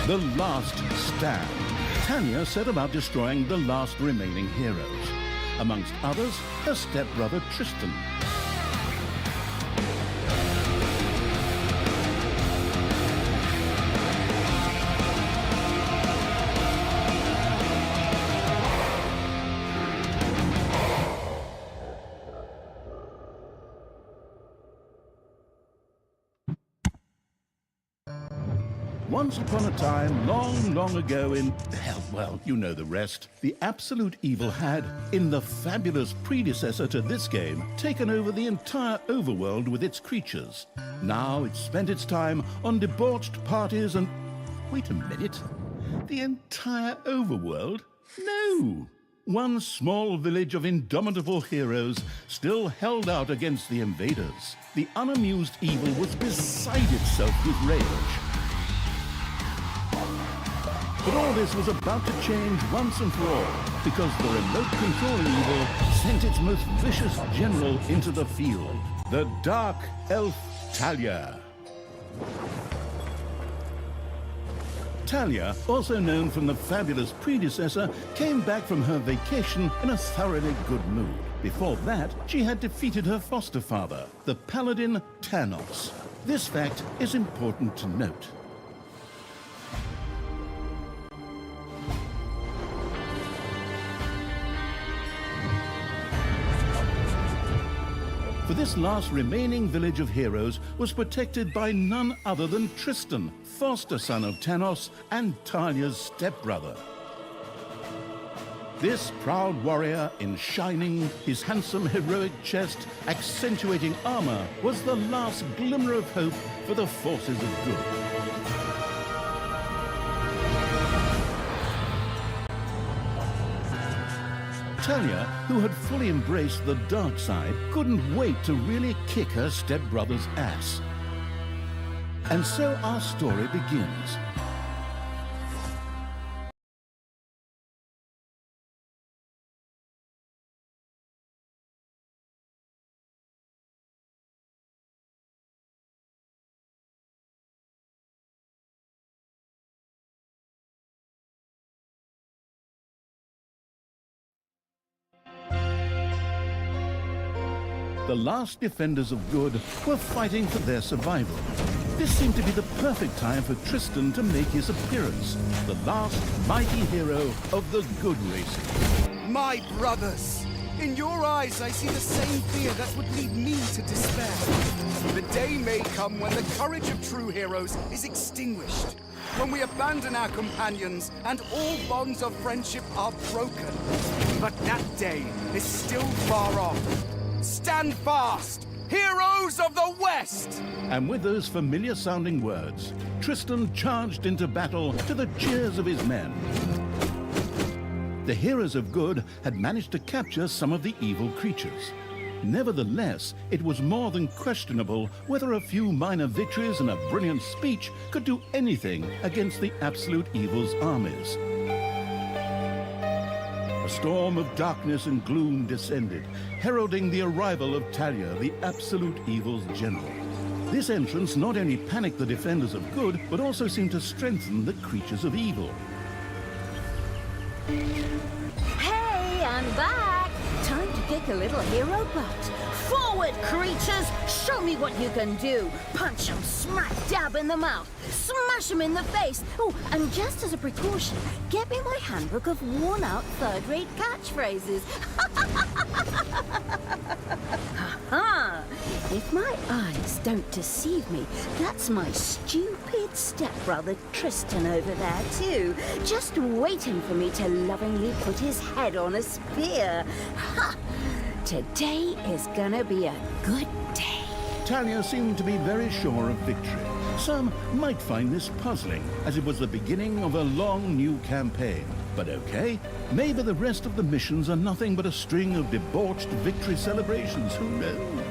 The Last Stand. Tanya set about destroying the last remaining heroes. Amongst others, her stepbrother Tristan. Once upon a time, long, long ago in, hell, well, you know the rest, the absolute evil had, in the fabulous predecessor to this game, taken over the entire overworld with its creatures. Now it's spent its time on debauched parties and... Wait a minute. The entire overworld? No! one small village of indomitable heroes still held out against the invaders. The unamused evil was beside itself with rage. But all this was about to change once and for all, because the remote controlling evil sent its most vicious general into the field, the dark elf Talia. Talia, also known from the fabulous predecessor, came back from her vacation in a thoroughly good mood. Before that, she had defeated her foster father, the paladin Tanos. This fact is important to note. For this last remaining village of heroes was protected by none other than Tristan, foster son of Tanos and Talia's stepbrother. This proud warrior in shining, his handsome heroic chest accentuating armor, was the last glimmer of hope for the forces of good. Talia, who had fully embraced the dark side, couldn't wait to really kick her stepbrother's ass. And so our story begins. The last defenders of good were fighting for their survival. This seemed to be the perfect time for Tristan to make his appearance, the last mighty hero of the good racing. My brothers! In your eyes, I see the same fear that would lead me to despair. The day may come when the courage of true heroes is extinguished, when we abandon our companions and all bonds of friendship are broken. But that day is still far off. Stand fast, heroes of the West! And with those familiar-sounding words, Tristan charged into battle to the cheers of his men. The heroes of good had managed to capture some of the evil creatures. Nevertheless, it was more than questionable whether a few minor victories and a brilliant speech could do anything against the absolute evil's armies. A storm of darkness and gloom descended, heralding the arrival of Talia, the absolute evil's general. This entrance not only panicked the defenders of good, but also seemed to strengthen the creatures of evil. Hey, I'm back! Time to kick a little hero butt. Forward, creatures! Show me what you can do! Punch 'em smack dab in the mouth! Smash 'em in the face! Oh, and just as a precaution, get me my handbook of worn-out third-rate catchphrases. Ha-ha! If my eyes don't deceive me, that's my stupid stepbrother Tristan over there too, just waiting for me to lovingly put his head on a spear. Ha! Today is gonna be a good day. Talia seemed to be very sure of victory. Some might find this puzzling, as it was the beginning of a long new campaign. But okay, maybe the rest of the missions are nothing but a string of debauched victory celebrations, who knows?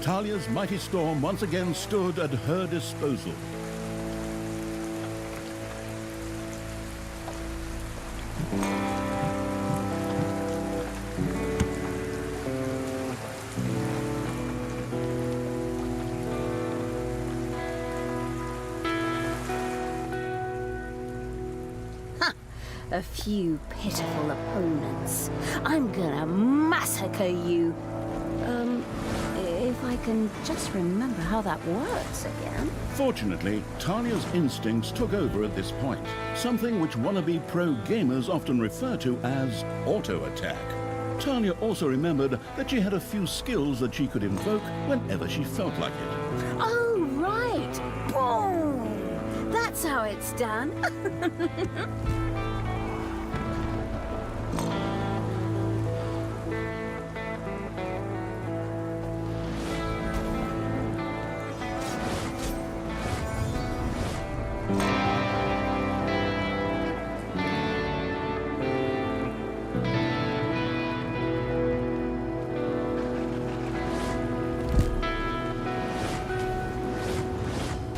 Talia's mighty storm once again stood at her disposal. a few pitiful opponents. I'm gonna massacre you. If I can just remember how that works again. Fortunately, Talia's instincts took over at this point, something which wannabe pro gamers often refer to as auto-attack. Talia also remembered that she had a few skills that she could invoke whenever she felt like it. Oh, right. Boom! That's how it's done.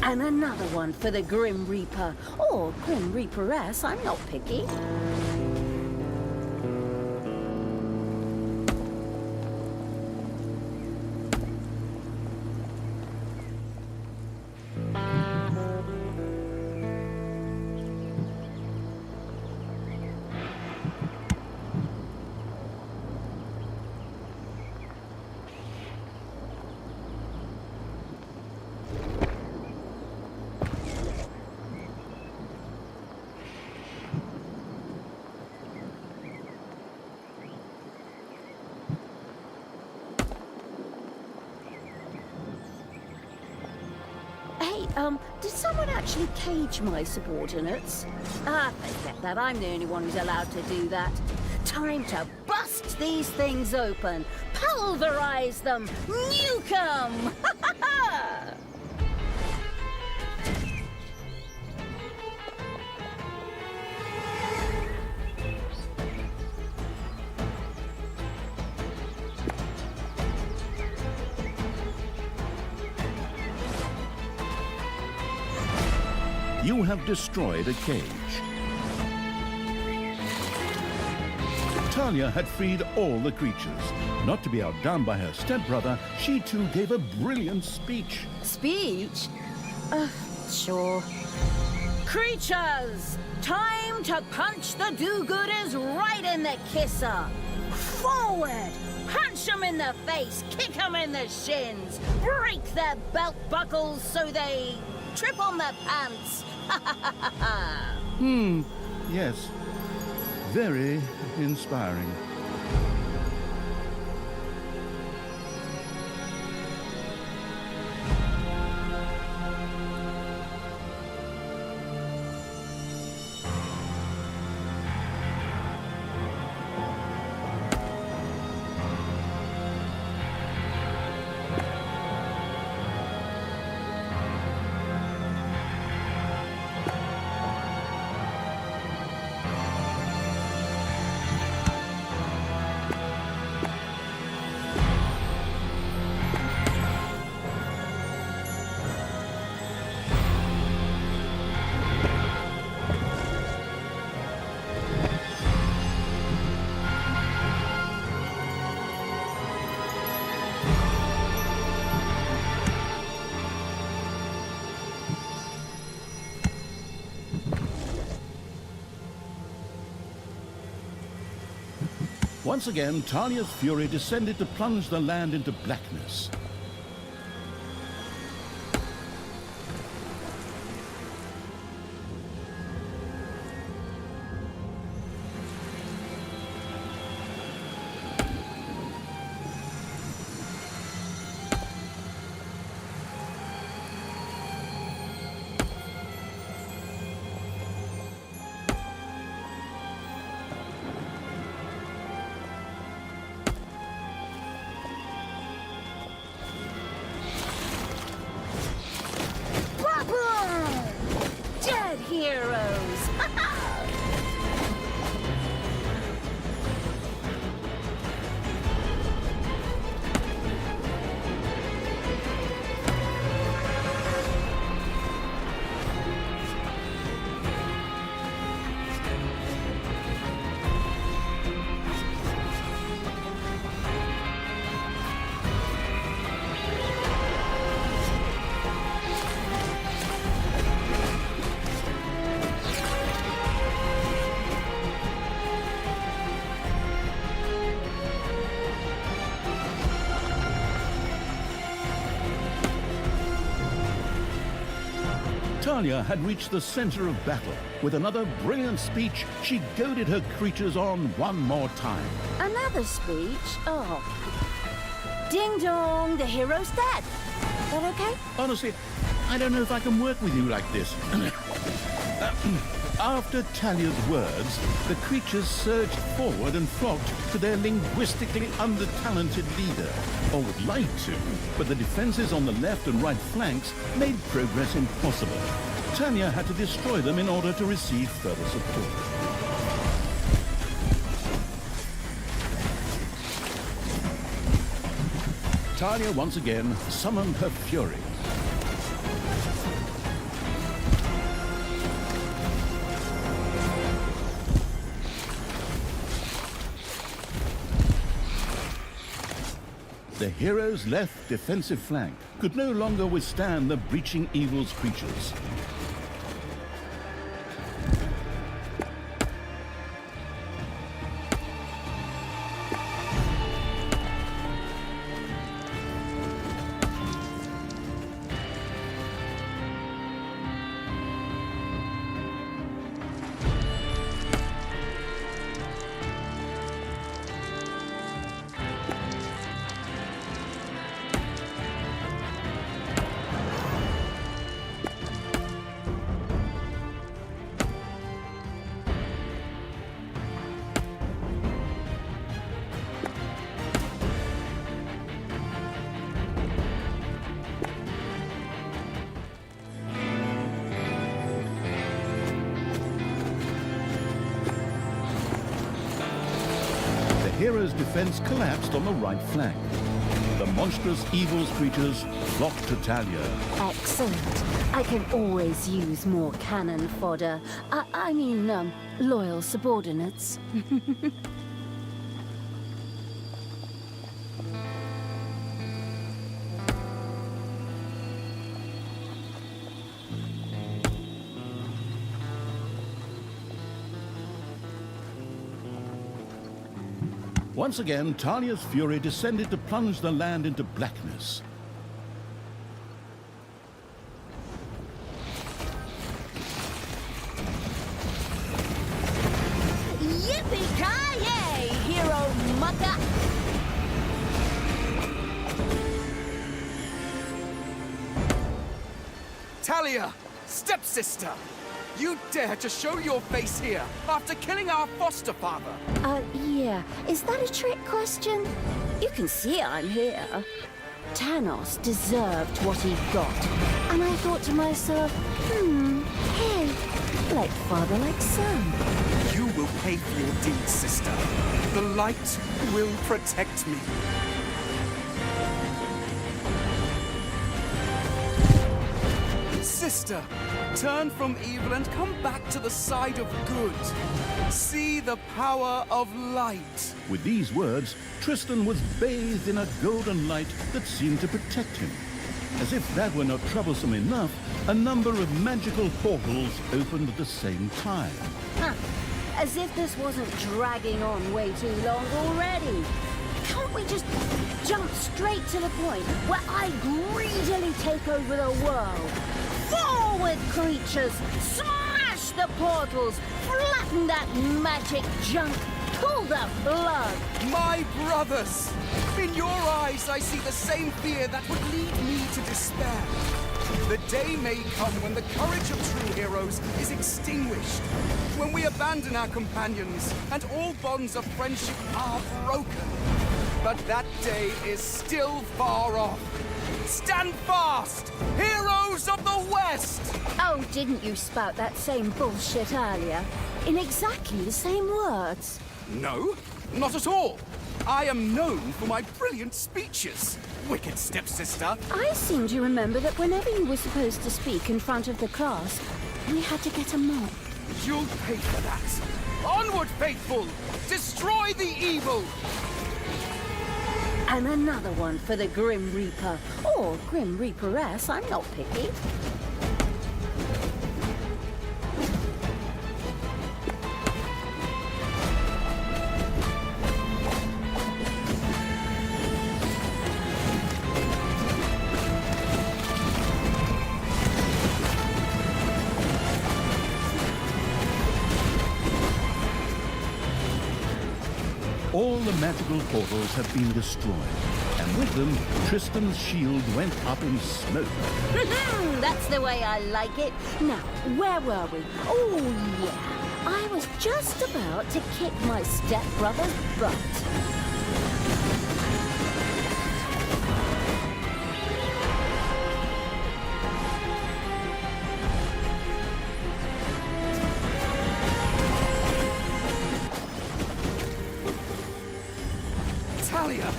And another one for the Grim Reaper. Or Grim Reaperess, I'm not picky. Did someone actually cage my subordinates? Ah, forget that. I'm the only one who's allowed to do that. Time to bust these things open, pulverize them, nuke 'em! Ha ha ha! You have destroyed a cage. Talia had freed all the creatures. Not to be outdone by her stepbrother, she too gave a brilliant speech. Speech? Sure. Creatures! Time to punch the do-gooders right in the kisser! Forward! Punch them in the face, kick them in the shins, break their belt buckles so they trip on their pants! Yes. Very inspiring. Once again, Talia's fury descended to plunge the land into blackness. Talia had reached the center of battle. With another brilliant speech, she goaded her creatures on one more time. Another speech? Oh. Ding dong, the hero's dead. That okay? Honestly, I don't know if I can work with you like this. After Talia's words, the creatures surged forward and flocked to their linguistically under-talented leader. Or would like to, but the defenses on the left and right flanks made progress impossible. Talia had to destroy them in order to receive further support. Talia once again summoned her fury. The hero's left defensive flank could no longer withstand the breaching evil's creatures. The hero's defense collapsed on the right flank. The monstrous evil's creatures flocked to Talia. Excellent. I can always use more cannon fodder. I mean, loyal subordinates. Once again, Talia's fury descended to plunge the land into blackness. Yippee-ki-yay, hero mucker! Talia, stepsister! You dare to show your face here after killing our foster father! Yeah. Is that a trick question? You can see I'm here. Thanos deserved what he got. And I thought to myself, hey, like father, like son. You will pay for your deeds, sister. The light will protect me. Sister, turn from evil and come back to the side of good. See the power of light. With these words, Tristan was bathed in a golden light that seemed to protect him. As if that were not troublesome enough, a number of magical portals opened at the same time. Huh. As if this wasn't dragging on way too long already. Can't we just jump straight to the point where I greedily take over the world? Forward, creatures! Smash the portals! Flatten that magic junk! Pull the blood! My brothers! In your eyes, I see the same fear that would lead me to despair. The day may come when the courage of true heroes is extinguished, when we abandon our companions and all bonds of friendship are broken. But that day is still far off. Stand fast, heroes of the West! Oh, didn't you spout that same bullshit earlier? In exactly the same words. No, not at all. I am known for my brilliant speeches, wicked stepsister. I seem to remember that whenever you were supposed to speak in front of the class, we had to get a mop. You'll pay for that. Onward, faithful! Destroy the evil! And another one for the Grim Reaper. Or Grim Reaperess, I'm not picky. all the magical portals had been destroyed, and with them, Tristan's shield went up in smoke. That's the way I like it. Now, where were we? Oh, yeah. I was just about to kick my stepbrother's butt. Talia!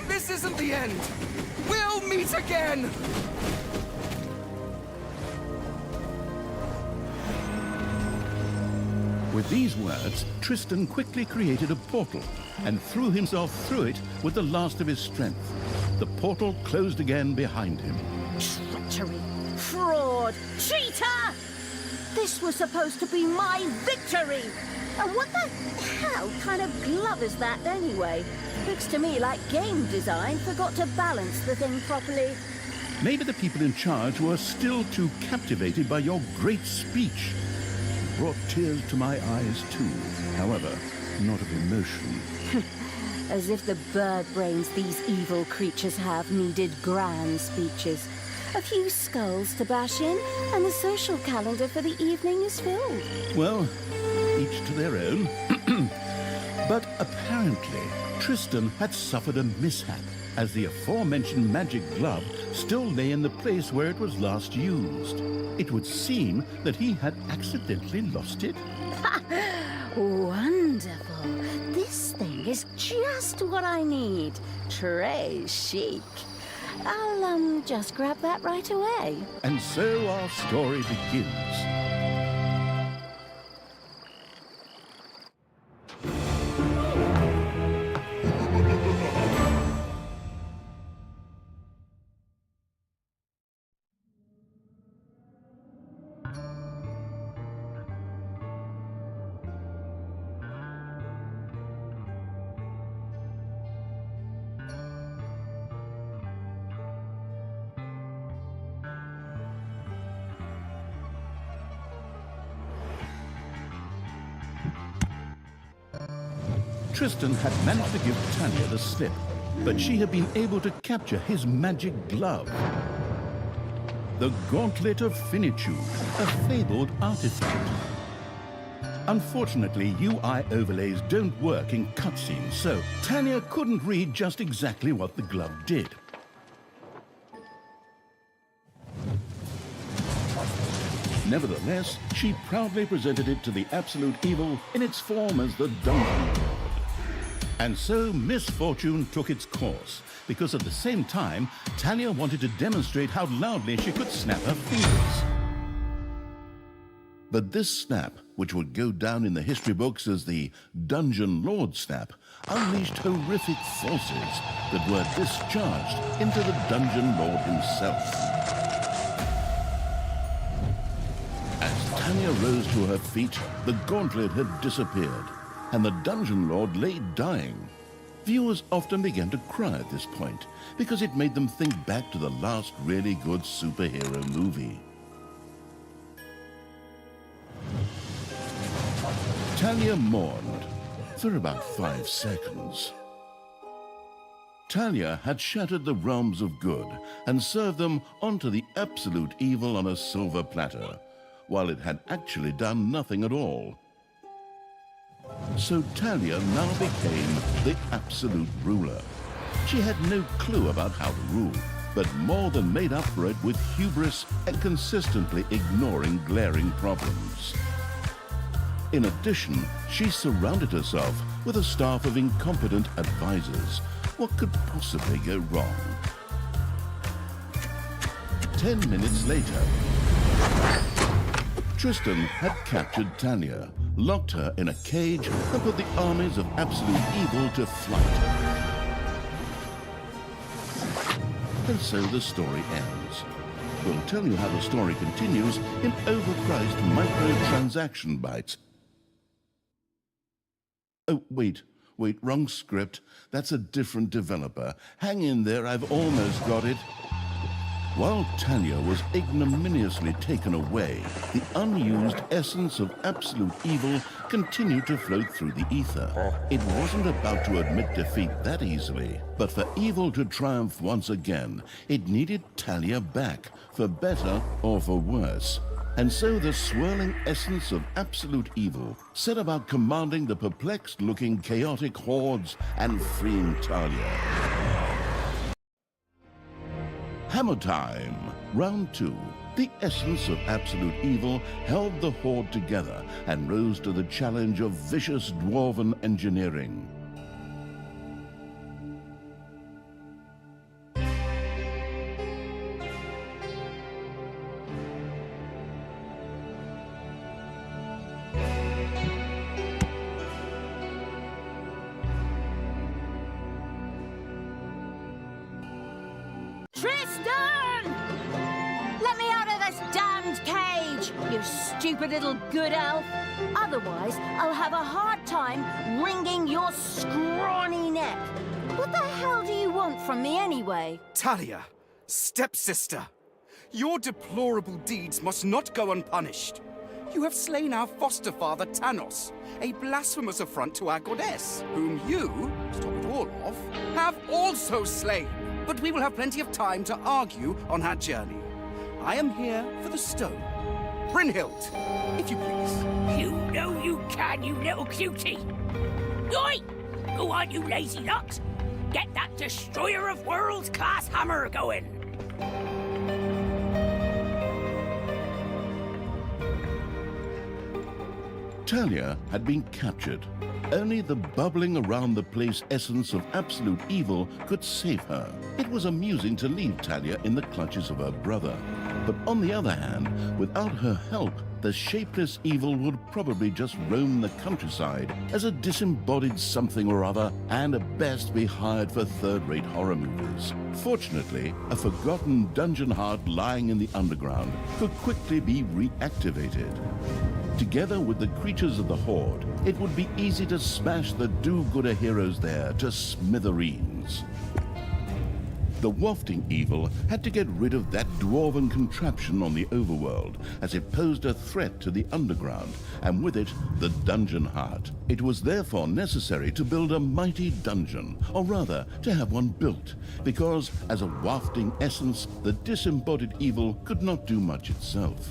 This isn't the end! We'll meet again! With these words, Tristan quickly created a portal and threw himself through it with the last of his strength. The portal closed again behind him. Treachery! Fraud! Cheater! This was supposed to be my victory! And what the hell kind of glove is that anyway? Looks to me like game design forgot to balance the thing properly. Maybe the people in charge were still too captivated by your great speech. It brought tears to my eyes too, however, not of emotion. As if the bird brains these evil creatures have needed grand speeches. A few skulls to bash in, and the social calendar for the evening is filled. Well, each to their own. But apparently, Tristan had suffered a mishap, as the aforementioned magic glove still lay in the place where it was last used. It would seem that he had accidentally lost it. Wonderful. This thing is just what I need. Très chic. I'll, just grab that right away. And so our story begins. Tristan had managed to give Talia the slip, but she had been able to capture his magic glove. The Gauntlet of Finitude, a fabled artifact. Unfortunately, UI overlays don't work in cutscenes, so Talia couldn't read just exactly what the glove did. Nevertheless, she proudly presented it to the Absolute Evil in its form as the Dungeon Lord. And so misfortune took its course, because at the same time, Talia wanted to demonstrate how loudly she could snap her fingers. But this snap, which would go down in the history books as the Dungeon Lord snap, unleashed horrific forces that were discharged into the Dungeon Lord himself. As Talia rose to her feet, the gauntlet had disappeared, and the Dungeon Lord lay dying. Viewers often began to cry at this point, because it made them think back to the last really good superhero movie. Talia mourned for about 5 seconds. Talia had shattered the realms of good and served them onto the Absolute Evil on a silver platter, while it had actually done nothing at all. So Talia now became the absolute ruler. She had no clue about how to rule, but more than made up for it with hubris and consistently ignoring glaring problems. In addition, she surrounded herself with a staff of incompetent advisors. What could possibly go wrong? 10 minutes later, Tristan had captured Talia, locked her in a cage, and put the armies of Absolute Evil to flight. And so the story ends. We'll tell you how the story continues in overpriced microtransaction bites. Oh, wait, wrong script. That's a different developer. Hang in there, I've almost got it. While Talia was ignominiously taken away, the unused essence of absolute evil continued to float through the ether. It wasn't about to admit defeat that easily, but for evil to triumph once again, it needed Talia back, for better or for worse. And so the swirling essence of absolute evil set about commanding the perplexed-looking chaotic hordes and freeing Talia. Hammer time! Round 2. The essence of absolute evil held the horde together and rose to the challenge of vicious dwarven engineering. Tristan! Let me out of this damned cage, you stupid little good elf. Otherwise, I'll have a hard time wringing your scrawny neck. What the hell do you want from me anyway? Talia, stepsister, your deplorable deeds must not go unpunished. You have slain our foster father Tanos, a blasphemous affront to our goddess, whom you, to top it all off, have also slain. But we will have plenty of time to argue on our journey. I am here for the stone. Brynhild, if you please. You know you can, you little cutie. Oi! Go on, you lazy locks. Get that destroyer of worlds class hammer going. Talia had been captured. Only the bubbling around the place essence of absolute evil could save her. It was amusing to leave Talia in the clutches of her brother. But on the other hand, without her help, the shapeless evil would probably just roam the countryside as a disembodied something or other, and at best be hired for third-rate horror movies. Fortunately, a forgotten dungeon heart lying in the underground could quickly be reactivated. Together with the creatures of the Horde, it would be easy to smash the do-gooder heroes there to smithereens. The wafting evil had to get rid of that dwarven contraption on the overworld, as it posed a threat to the underground, and with it, the dungeon heart. It was therefore necessary to build a mighty dungeon, or rather, to have one built, because as a wafting essence, the disembodied evil could not do much itself.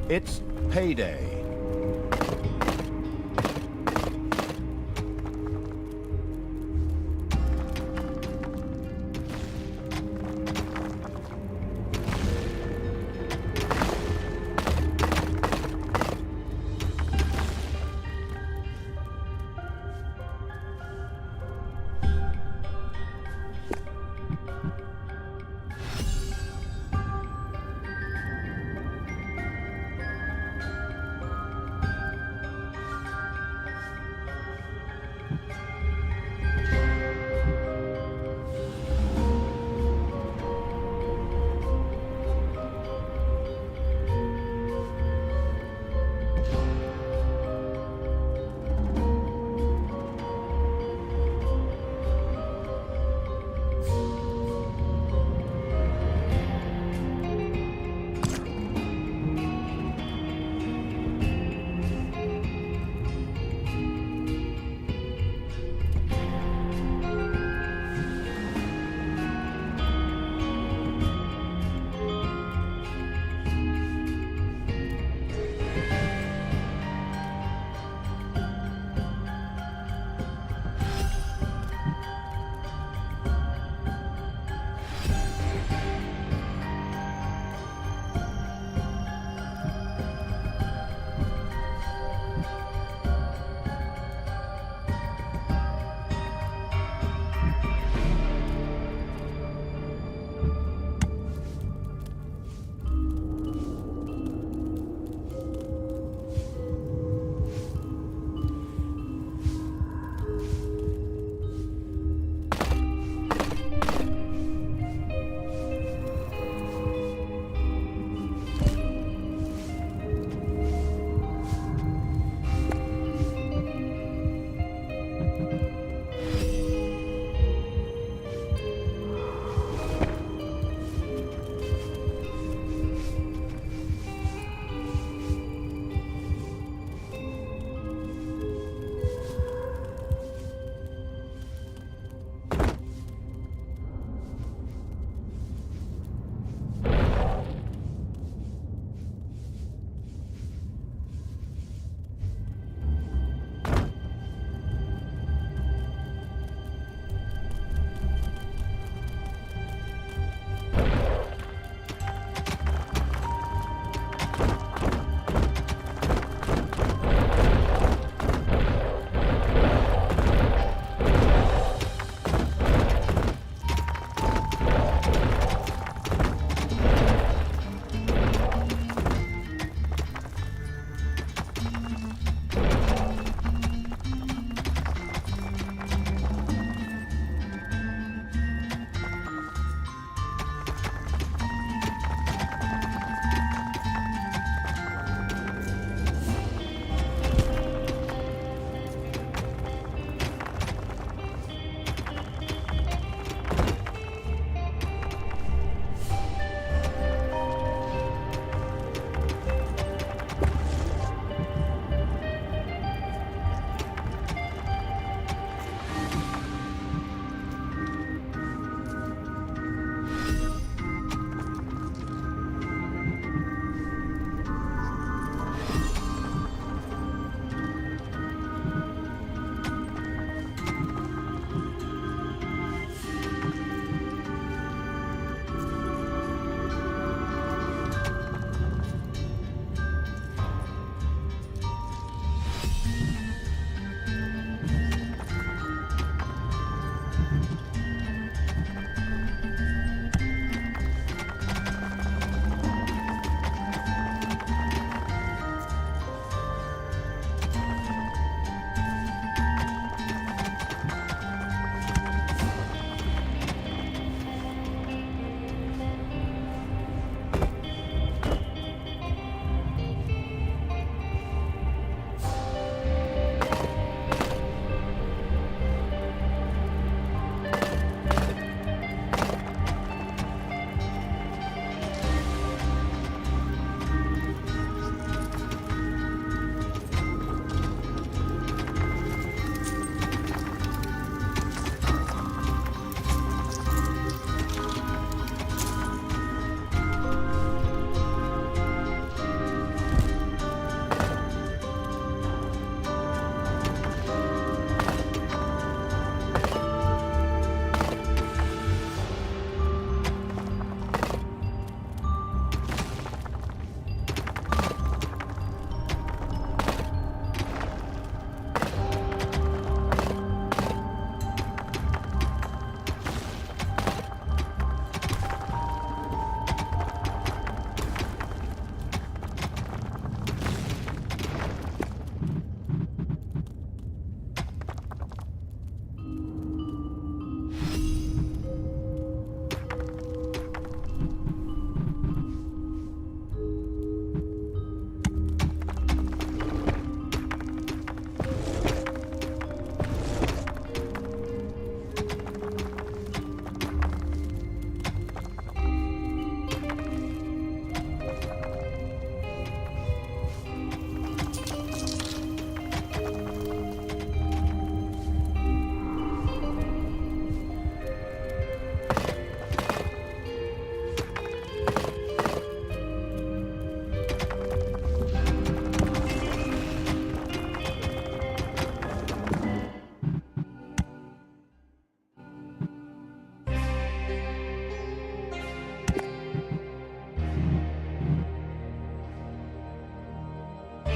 It's payday.